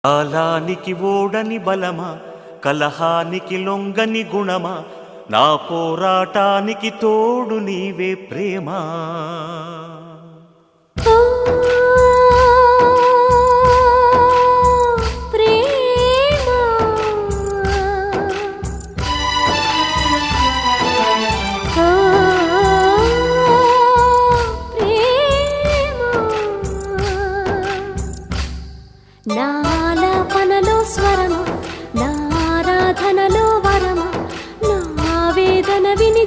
కాలానికి ఓడని బలమా, కలహానికి లొంగని గుణమా, నా పోరాటానికి తోడు నీవే ప్రేమా. నాలాపనలో స్వరమా, నారాధనలో వరమా, నా వేదన విని